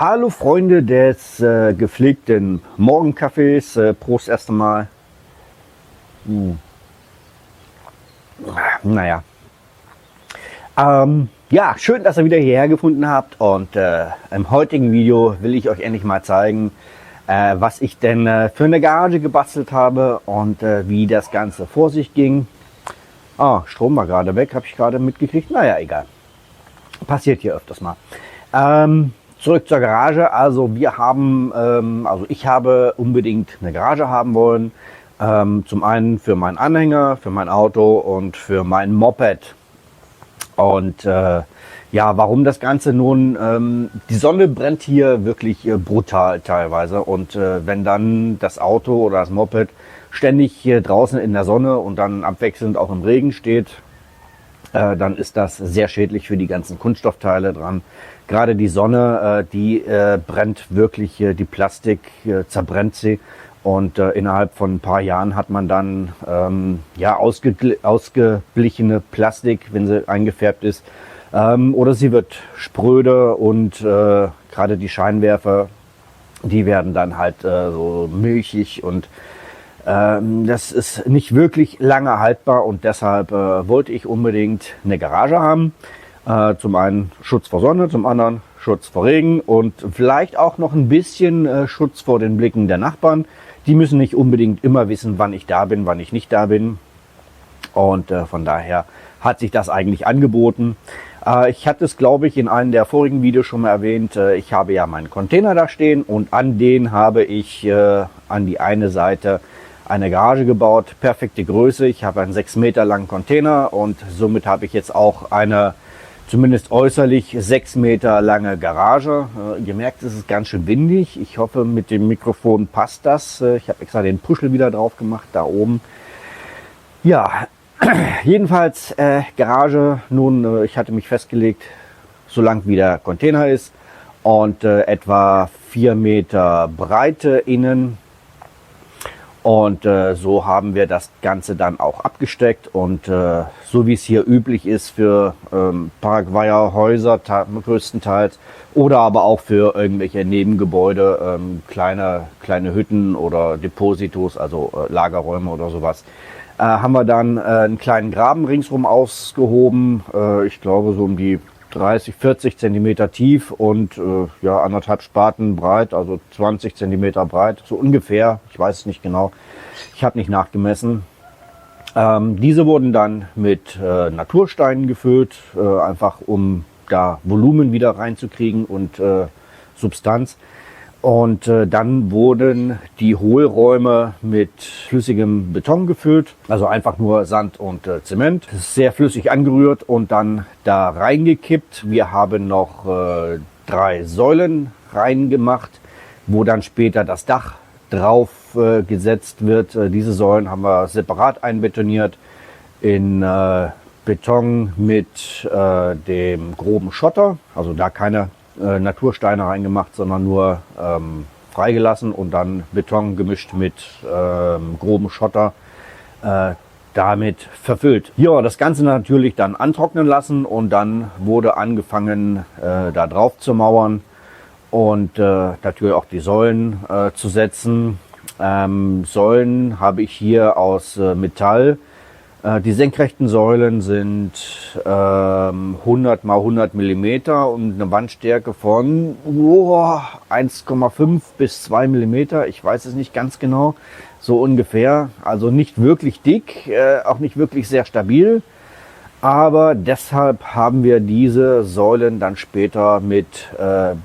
Hallo Freunde des gepflegten Morgenkaffees. Prost erst einmal. Naja. Ja, schön, dass ihr wieder hierher gefunden habt. Und im heutigen Video will ich euch endlich mal zeigen, was ich denn für eine Garage gebastelt habe und wie das Ganze vor sich ging. Strom war gerade weg, habe ich gerade mitgekriegt. Naja, egal. Passiert hier öfters mal. Zurück zur Garage. Also wir haben, ich habe unbedingt eine Garage haben wollen. Zum einen für meinen Anhänger, für mein Auto und für mein Moped. Und ja, warum das Ganze nun? Die Sonne brennt hier wirklich brutal teilweise. Und wenn dann das Auto oder das Moped ständig hier draußen in der Sonne und dann abwechselnd auch im Regen steht, dann ist das sehr schädlich für die ganzen Kunststoffteile dran. Gerade die Sonne, die brennt wirklich, die Plastik zerbrennt sie. Und innerhalb von ein paar Jahren hat man dann ja, ausgeblichene Plastik, wenn sie eingefärbt ist. Oder sie wird spröde und gerade die Scheinwerfer, die werden dann halt so milchig und das ist nicht wirklich lange haltbar und deshalb wollte ich unbedingt eine Garage haben. Zum einen Schutz vor Sonne, zum anderen Schutz vor Regen und vielleicht auch noch ein bisschen Schutz vor den Blicken der Nachbarn. Die müssen nicht unbedingt immer wissen, wann ich da bin, wann ich nicht da bin. Und von daher hat sich das eigentlich angeboten. Ich hatte es, glaube ich, in einem der vorigen Videos schon mal erwähnt. Ich habe ja meinen Container da stehen und an den habe ich an die eine Seite eine Garage gebaut. Perfekte Größe. Ich habe einen 6 Meter langen Container und somit habe ich jetzt auch eine zumindest äußerlich 6 Meter lange Garage. Ihr merkt, es ist ganz schön windig. Ich hoffe, mit dem Mikrofon passt das. Ich habe extra den Puschel wieder drauf gemacht, da oben. Ja, jedenfalls Garage. Nun, ich hatte mich festgelegt, so lang wie der Container ist und etwa 4 Meter Breite innen. Und so haben wir das Ganze dann auch abgesteckt und so wie es hier üblich ist für Paraguayer Häuser größtenteils oder aber auch für irgendwelche Nebengebäude, kleine Hütten oder Depositos, also Lagerräume oder sowas, haben wir dann einen kleinen Graben ringsrum ausgehoben, ich glaube so um die 30, 40 Zentimeter tief und ja, 1,5 Spaten breit, also 20 Zentimeter breit, so ungefähr. Ich weiß es nicht genau. Ich habe nicht nachgemessen. Diese wurden dann mit Natursteinen gefüllt, einfach um da Volumen wieder reinzukriegen und Substanz. Und dann wurden die Hohlräume mit flüssigem Beton gefüllt, also einfach nur Sand und Zement. Das ist sehr flüssig angerührt und dann da reingekippt. Wir haben noch 3 Säulen reingemacht, wo dann später das Dach drauf gesetzt wird. Diese Säulen haben wir separat einbetoniert in Beton mit dem groben Schotter, also da keine Natursteine reingemacht, sondern nur freigelassen und dann Beton gemischt mit grobem Schotter damit verfüllt. Ja, das Ganze natürlich dann antrocknen lassen und dann wurde angefangen da drauf zu mauern und natürlich auch die Säulen zu setzen. Säulen habe ich hier aus Metall. Die senkrechten Säulen sind 100 mal 100 Millimeter und eine Wandstärke von 1,5 bis 2 Millimeter. Ich weiß es nicht ganz genau, so ungefähr. Also nicht wirklich dick, auch nicht wirklich sehr stabil. Aber deshalb haben wir diese Säulen dann später mit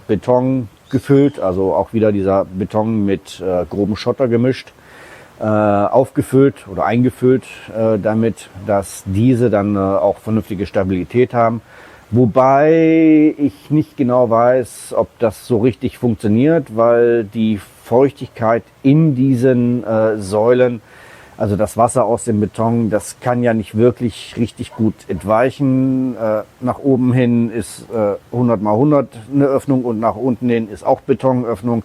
Beton gefüllt, also auch wieder dieser Beton mit grobem Schotter gemischt. Aufgefüllt oder eingefüllt damit, dass diese dann auch vernünftige Stabilität haben. Wobei ich nicht genau weiß, ob das so richtig funktioniert, weil die Feuchtigkeit in diesen Säulen, also das Wasser aus dem Beton, das kann ja nicht wirklich richtig gut entweichen. Nach oben hin ist 100 mal 100 eine Öffnung und nach unten hin ist auch Betonöffnung.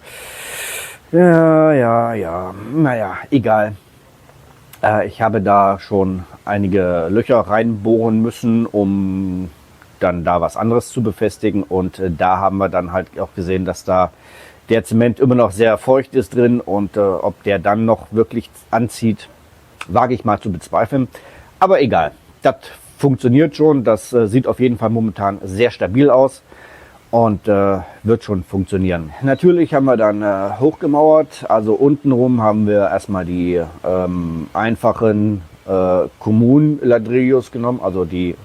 Ja, naja, egal. Ich habe da schon einige Löcher reinbohren müssen, um dann da was anderes zu befestigen. Und da haben wir dann halt auch gesehen, dass da der Zement immer noch sehr feucht ist drin und ob der dann noch wirklich anzieht, wage ich mal zu bezweifeln. Aber egal, das funktioniert schon. Das sieht auf jeden Fall momentan sehr stabil aus und wird schon funktionieren. Natürlich haben wir dann hochgemauert. Also untenrum haben wir erstmal die einfachen Kommunladrillos genommen, also die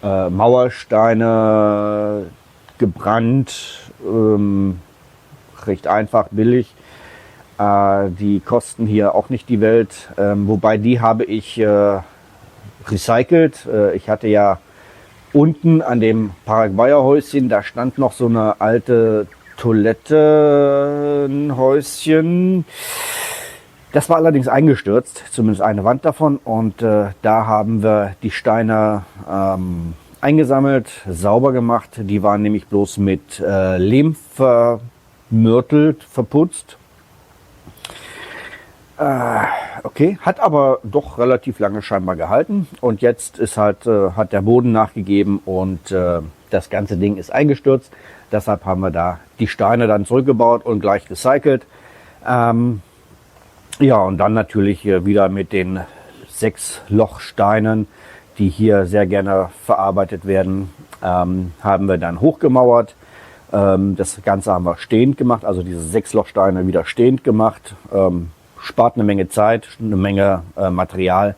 Mauersteine gebrannt, recht einfach, billig. Die kosten hier auch nicht die Welt, wobei die habe ich recycelt. Ich hatte ja unten an dem Paraguayer Häuschen, da stand noch so eine alte Toilettenhäuschen. Das war allerdings eingestürzt, zumindest eine Wand davon. Und da haben wir die Steine eingesammelt, sauber gemacht. Die waren nämlich bloß mit Lehm vermörtelt, verputzt. Okay, hat aber doch relativ lange scheinbar gehalten. Und jetzt ist halt, hat der Boden nachgegeben und das ganze Ding ist eingestürzt. Deshalb haben wir da die Steine dann zurückgebaut und gleich recycelt. Ja, und dann natürlich wieder mit den 6 Lochsteinen, die hier sehr gerne verarbeitet werden, haben wir dann hochgemauert. Das Ganze haben wir stehend gemacht, also diese 6 Lochsteine wieder stehend gemacht. Spart eine Menge Zeit, eine Menge Material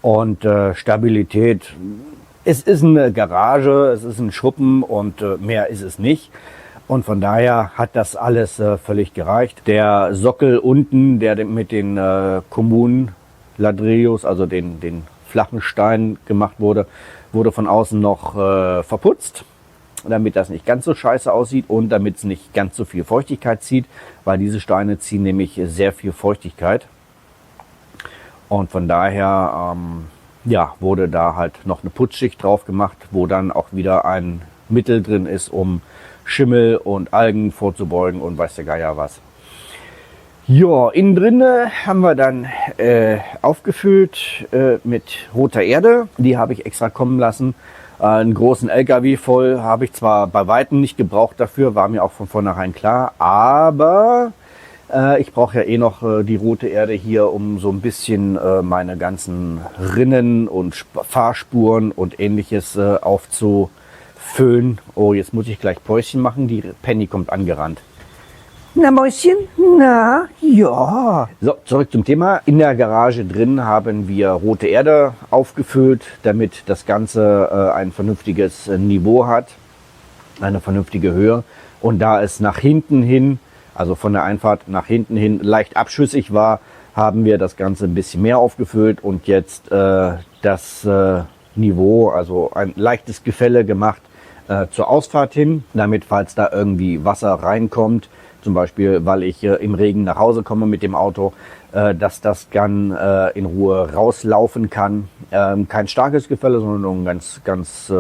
und Stabilität. Es ist eine Garage, es ist ein Schuppen und mehr ist es nicht. Und von daher hat das alles völlig gereicht. Der Sockel unten, der mit den Kommunladrillos, also den flachen Steinen gemacht wurde, wurde von außen noch verputzt, damit das nicht ganz so scheiße aussieht und damit es nicht ganz so viel Feuchtigkeit zieht, weil diese Steine ziehen nämlich sehr viel Feuchtigkeit. Und von daher ja, wurde da halt noch eine Putzschicht drauf gemacht, wo dann auch wieder ein Mittel drin ist, um Schimmel und Algen vorzubeugen und weiß der Geier was. Ja, innen drinne haben wir dann aufgefüllt mit roter Erde. Die habe ich extra kommen lassen. Einen großen LKW voll habe ich zwar bei Weitem nicht gebraucht dafür, war mir auch von vornherein klar, aber ich brauche ja eh noch die rote Erde hier, um so ein bisschen meine ganzen Rinnen und Fahrspuren und ähnliches aufzufüllen. Oh, jetzt muss ich gleich Päuschen machen, die Penny kommt angerannt. Na Mäuschen, na, ja. So, zurück zum Thema. In der Garage drin haben wir rote Erde aufgefüllt, damit das Ganze ein vernünftiges Niveau hat, eine vernünftige Höhe. Und da es nach hinten hin, also von der Einfahrt nach hinten hin leicht abschüssig war, haben wir das Ganze ein bisschen mehr aufgefüllt und jetzt das Niveau, also ein leichtes Gefälle gemacht zur Ausfahrt hin, damit falls da irgendwie Wasser reinkommt, zum Beispiel, weil ich im Regen nach Hause komme mit dem Auto, dass das dann in Ruhe rauslaufen kann. Kein starkes Gefälle, sondern nur ein ganz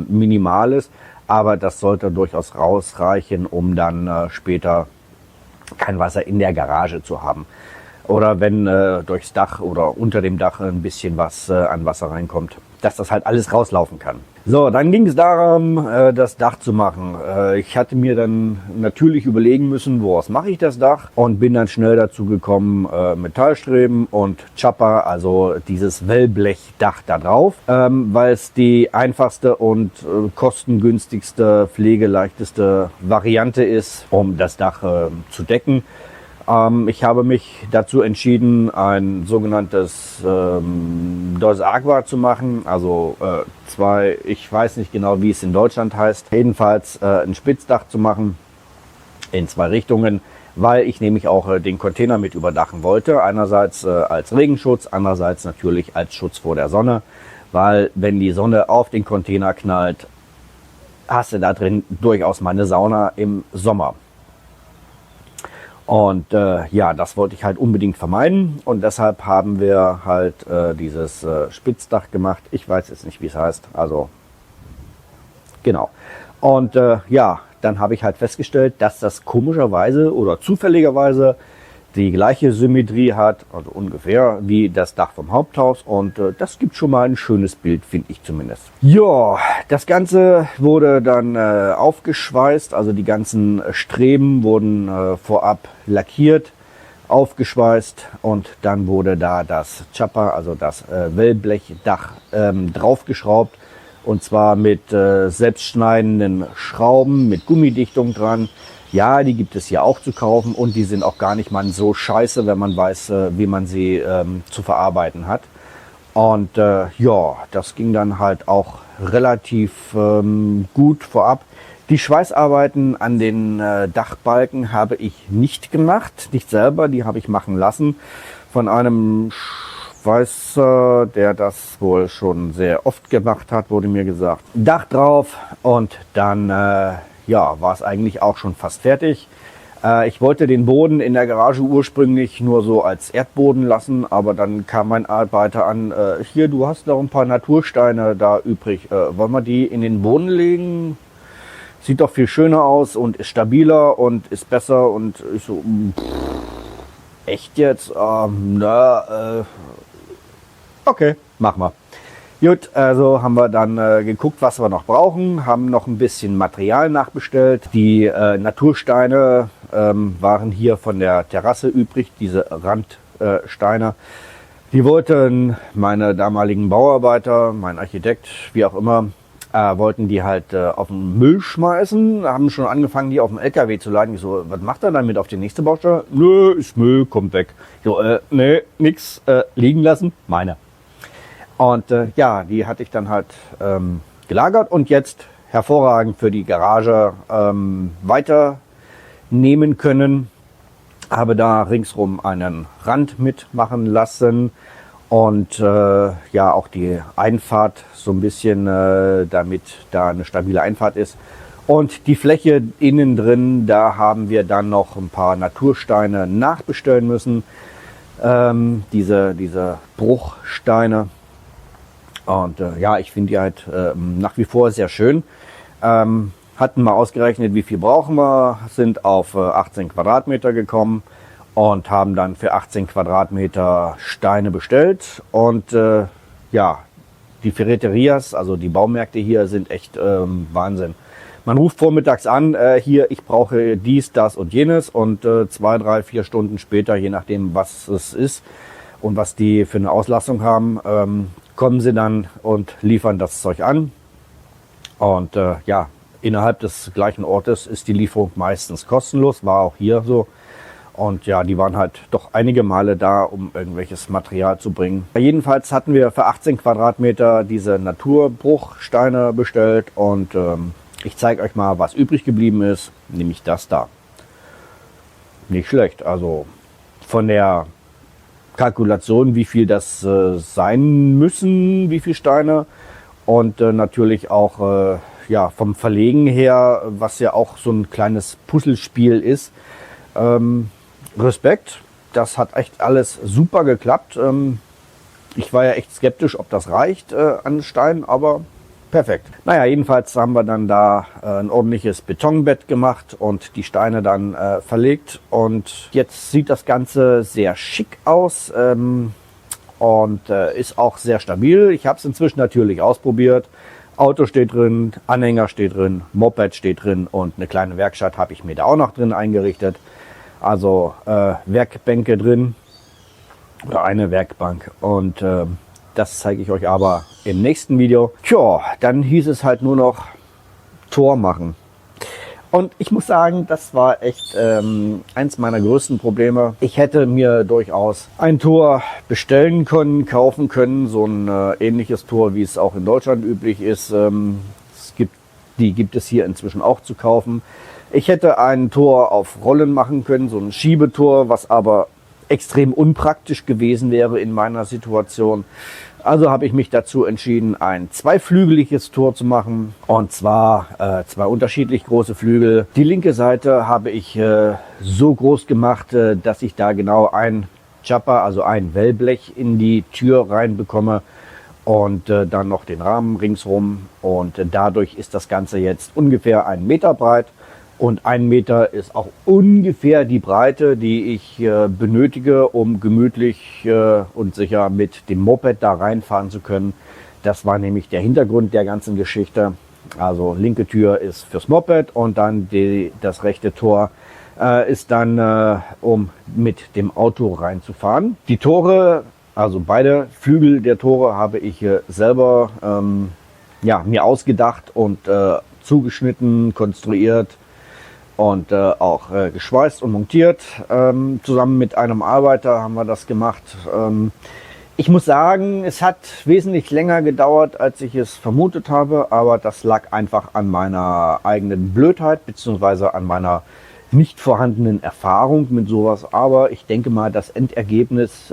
minimales. Aber das sollte durchaus rausreichen, um dann später kein Wasser in der Garage zu haben. Oder wenn durchs Dach oder unter dem Dach ein bisschen was an Wasser reinkommt, dass das halt alles rauslaufen kann. So, dann ging es darum, das Dach zu machen. Ich hatte mir dann natürlich überlegen müssen, woraus mache ich das Dach, und bin dann schnell dazu gekommen, Metallstreben und Chopper, also dieses Wellblechdach da drauf, weil es die einfachste und kostengünstigste, pflegeleichteste Variante ist, um das Dach zu decken. Ich habe mich dazu entschieden, ein sogenanntes Dos Agua zu machen, also ich weiß nicht genau, wie es in Deutschland heißt, jedenfalls ein Spitzdach zu machen in 2 Richtungen, weil ich nämlich auch den Container mit überdachen wollte. Einerseits als Regenschutz, andererseits natürlich als Schutz vor der Sonne, weil wenn die Sonne auf den Container knallt, hast du da drin durchaus mal eine Sauna im Sommer. Und ja, das wollte ich halt unbedingt vermeiden und deshalb haben wir halt dieses Spitzdach gemacht. Ich weiß jetzt nicht, wie es heißt, also genau. Und ja, dann habe ich halt festgestellt, dass das komischerweise oder zufälligerweise die gleiche Symmetrie hat, also ungefähr wie das Dach vom Haupthaus. Und das gibt schon mal ein schönes Bild, finde ich zumindest. Ja, das Ganze wurde dann aufgeschweißt, also die ganzen Streben wurden vorab lackiert, aufgeschweißt und dann wurde da das Chapa, also das Wellblechdach draufgeschraubt. Und zwar mit selbstschneidenden Schrauben, mit Gummidichtung dran. Ja, die gibt es hier auch zu kaufen und die sind auch gar nicht mal so scheiße, wenn man weiß, wie man sie zu verarbeiten hat. Und ja, das ging dann halt auch relativ gut vorab. Die Schweißarbeiten an den Dachbalken habe ich nicht gemacht, nicht selber, die habe ich machen lassen von einem Schweißer, der das wohl schon sehr oft gemacht hat, wurde mir gesagt. Dach drauf und dann ja, war es eigentlich auch schon fast fertig. Ich wollte den Boden in der Garage ursprünglich nur so als Erdboden lassen, aber dann kam mein Arbeiter an, hier, du hast noch ein paar Natursteine da übrig, wollen wir die in den Boden legen? Sieht doch viel schöner aus und ist stabiler und ist besser. Und ich so, echt jetzt? Okay, machen wir. Gut, also haben wir dann geguckt, was wir noch brauchen, haben noch ein bisschen Material nachbestellt. Die Natursteine waren hier von der Terrasse übrig, diese Randsteine. Die wollten meine damaligen Bauarbeiter, mein Architekt, wie auch immer, wollten die halt auf den Müll schmeißen, haben schon angefangen, die auf dem LKW zu laden. Ich so, was macht er damit auf die nächste Baustelle? Nö, ist Müll, kommt weg. Ich so, nee, nix, liegen lassen, meine. Und ja, die hatte ich dann halt gelagert und jetzt hervorragend für die Garage weiternehmen können. Habe da ringsrum einen Rand mitmachen lassen. Und ja, auch die Einfahrt so ein bisschen, damit da eine stabile Einfahrt ist. Und die Fläche innen drin, da haben wir dann noch ein paar Natursteine nachbestellen müssen. Diese Bruchsteine. Und ja, ich finde die halt nach wie vor sehr schön. Hatten mal ausgerechnet, wie viel brauchen wir, sind auf 18 Quadratmeter gekommen. Und haben dann für 18 Quadratmeter Steine bestellt. Und ja, die Ferreterias, also die Baumärkte hier, sind echt Wahnsinn. Man ruft vormittags an, hier, ich brauche dies, das und jenes. Und 2, 3, 4 Stunden später, je nachdem, was es ist und was die für eine Auslastung haben, kommen sie dann und liefern das Zeug an. Und ja, innerhalb des gleichen Ortes ist die Lieferung meistens kostenlos, war auch hier so. Und ja, die waren halt doch einige Male da, um irgendwelches Material zu bringen. Jedenfalls hatten wir für 18 Quadratmeter diese Naturbruchsteine bestellt. Und ich zeige euch mal, was übrig geblieben ist, nämlich das da. Nicht schlecht. Also von der Kalkulation, wie viel das sein müssen, wie viele Steine. Und natürlich auch ja, vom Verlegen her, was ja auch so ein kleines Puzzlespiel ist. Respekt, das hat echt alles super geklappt. Ich war ja echt skeptisch, ob das reicht an Steinen, aber perfekt. Naja, jedenfalls haben wir dann da ein ordentliches Betonbett gemacht und die Steine dann verlegt. Und jetzt sieht das Ganze sehr schick aus und ist auch sehr stabil. Ich habe es inzwischen natürlich ausprobiert. Auto steht drin, Anhänger steht drin, Moped steht drin und eine kleine Werkstatt habe ich mir da auch noch drin eingerichtet. Also Werkbänke drin oder eine Werkbank und das zeige ich euch aber im nächsten Video. Tja, dann hieß es halt nur noch Tor machen. Und ich muss sagen, das war echt eins meiner größten Probleme. Ich hätte mir durchaus ein Tor bestellen können, kaufen können, so ein ähnliches Tor, wie es auch in Deutschland üblich ist. Die gibt es hier inzwischen auch zu kaufen. Ich hätte ein Tor auf Rollen machen können, so ein Schiebetor, was aber extrem unpraktisch gewesen wäre in meiner Situation. Also habe ich mich dazu entschieden, ein zweiflügeliges Tor zu machen. Und zwar 2 unterschiedlich große Flügel. Die linke Seite habe ich so groß gemacht, dass ich da genau ein Chapa, also ein Wellblech in die Tür reinbekomme. Und dann noch den Rahmen ringsrum. Und dadurch ist das Ganze jetzt ungefähr 1 Meter breit. Und 1 Meter ist auch ungefähr die Breite, die ich benötige, um gemütlich und sicher mit dem Moped da reinfahren zu können. Das war nämlich der Hintergrund der ganzen Geschichte. Also linke Tür ist fürs Moped und dann das rechte Tor ist dann, um mit dem Auto reinzufahren. Die Tore, also beide Flügel der Tore, habe ich selber mir ausgedacht und zugeschnitten, konstruiert und auch geschweißt und montiert. Zusammen mit einem Arbeiter haben wir das gemacht. Ich muss sagen, es hat wesentlich länger gedauert, als ich es vermutet habe, aber das lag einfach an meiner eigenen Blödheit bzw. an meiner nicht vorhandenen Erfahrung mit sowas. Aber ich denke mal, das Endergebnis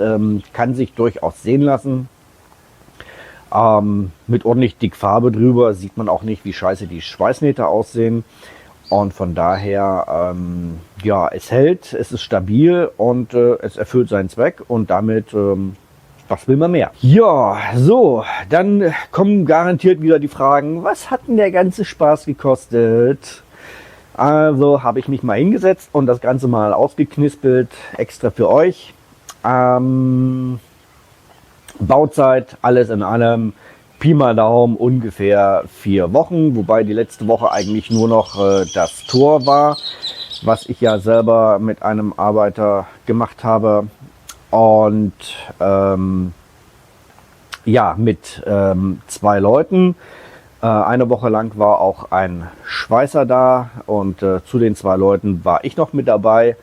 kann sich durchaus sehen lassen. Mit ordentlich dick Farbe drüber sieht man auch nicht, wie scheiße die Schweißnähte aussehen. Und von daher, es hält, es ist stabil und es erfüllt seinen Zweck und damit... was will man mehr? Ja, so, dann kommen garantiert wieder die Fragen, was hat denn der ganze Spaß gekostet? Also habe ich mich mal hingesetzt und das Ganze mal ausgeknispelt, extra für euch. Bauzeit, alles in allem, Pi mal Daumen, ungefähr 4 Wochen, wobei die letzte Woche eigentlich nur noch das Tor war, was ich ja selber mit einem Arbeiter gemacht habe. Und mit 2 Leuten. Eine Woche lang war auch ein Schweißer da und zu den 2 Leuten war ich noch mit dabei.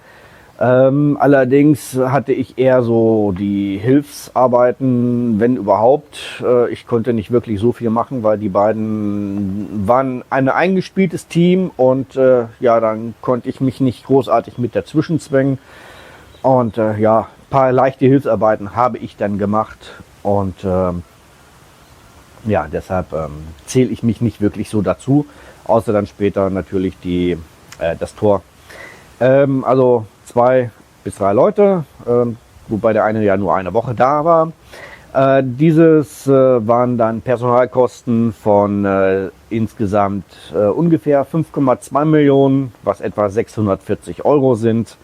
Allerdings hatte ich eher so die Hilfsarbeiten, wenn überhaupt. Ich konnte nicht wirklich so viel machen, weil die beiden waren ein eingespieltes Team und dann konnte ich mich nicht großartig mit dazwischen zwängen. Und paar leichte Hilfsarbeiten habe ich dann gemacht und deshalb zähle ich mich nicht wirklich so dazu, außer dann später natürlich das Tor. Also 2 bis 3 Leute, wobei der eine ja nur eine Woche da war. Dieses waren dann Personalkosten von insgesamt ungefähr 5,2 Millionen, was etwa 640 Euro sind.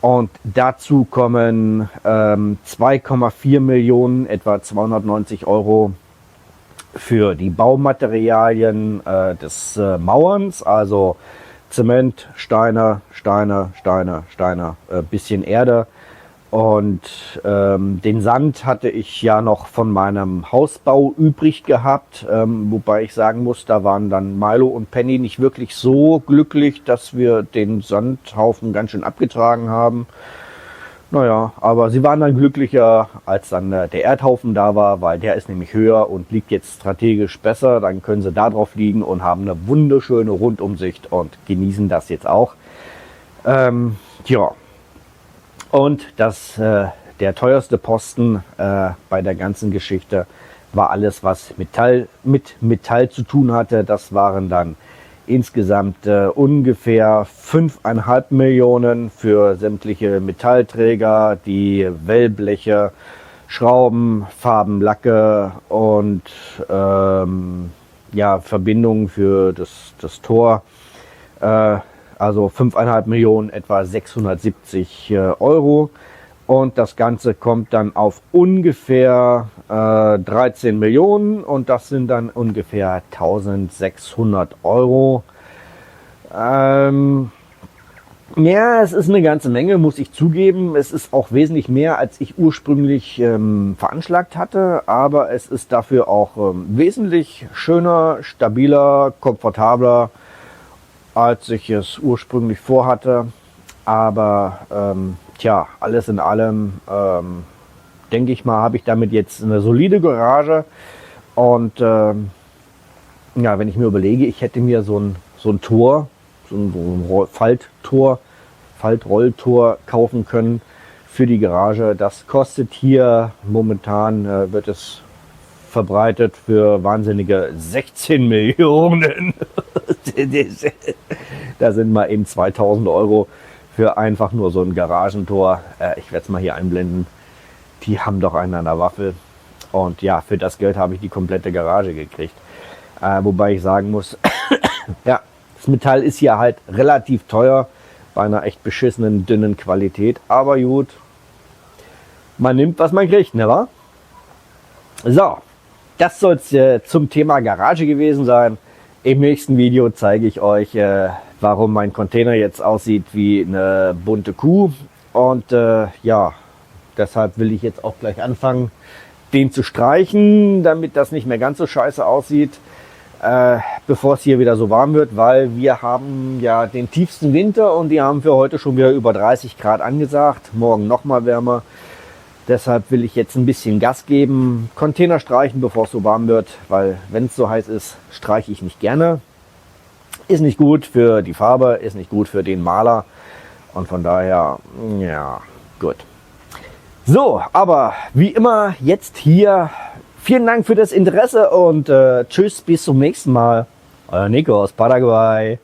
Und dazu kommen 2,4 Millionen, etwa 290 Euro für die Baumaterialien des Mauerns, also Zement, Steine, bisschen Erde. Und den Sand hatte ich ja noch von meinem Hausbau übrig gehabt, wobei ich sagen muss, da waren dann Milo und Penny nicht wirklich so glücklich, dass wir den Sandhaufen ganz schön abgetragen haben. Naja, aber sie waren dann glücklicher, als dann der Erdhaufen da war, weil der ist nämlich höher und liegt jetzt strategisch besser. Dann können sie da drauf liegen und haben eine wunderschöne Rundumsicht und genießen das jetzt auch. Und der teuerste Posten bei der ganzen Geschichte war alles, was mit Metall zu tun hatte. Das waren dann insgesamt ungefähr 5,5 Millionen für sämtliche Metallträger, die Wellbleche, Schrauben, Farben, Lacke und Verbindungen für das Tor. Also 5,5 Millionen, etwa 670 Euro. Und das Ganze kommt dann auf ungefähr 13 Millionen und das sind dann ungefähr 1600 Euro. Es ist eine ganze Menge, muss ich zugeben. Es ist auch wesentlich mehr, als ich ursprünglich veranschlagt hatte. Aber es ist dafür auch wesentlich schöner, stabiler, komfortabler, als ich es ursprünglich vorhatte. Aber alles in allem, denke ich mal, habe ich damit jetzt eine solide Garage. Und wenn ich mir überlege, ich hätte mir so ein Tor, so ein Faltrolltor kaufen können für die Garage. Das kostet hier momentan, wird es verbreitet für wahnsinnige 16 Millionen. Da sind mal eben 2000 Euro für einfach nur so ein Garagentor. Ich werde es mal hier einblenden. Die haben doch einen an der Waffel. Und ja, für das Geld habe ich die komplette Garage gekriegt. Wobei ich sagen muss, Das Metall ist hier halt relativ teuer bei einer echt beschissenen, dünnen Qualität. Aber gut, man nimmt, was man kriegt, ne wahr? So, das soll es zum Thema Garage gewesen sein. Im nächsten Video zeige ich euch, warum mein Container jetzt aussieht wie eine bunte Kuh. Und ja, deshalb will ich jetzt auch gleich anfangen, den zu streichen, damit das nicht mehr ganz so scheiße aussieht, bevor es hier wieder so warm wird, weil wir haben ja den tiefsten Winter und die haben für heute schon wieder über 30 Grad angesagt. Morgen noch mal wärmer. Deshalb will ich jetzt ein bisschen Gas geben, Container streichen, bevor es so warm wird, weil wenn es so heiß ist, streiche ich nicht gerne. Ist nicht gut für die Farbe, ist nicht gut für den Maler und von daher, ja, gut. So, aber wie immer jetzt hier, vielen Dank für das Interesse und tschüss, bis zum nächsten Mal. Euer Nico aus Paraguay.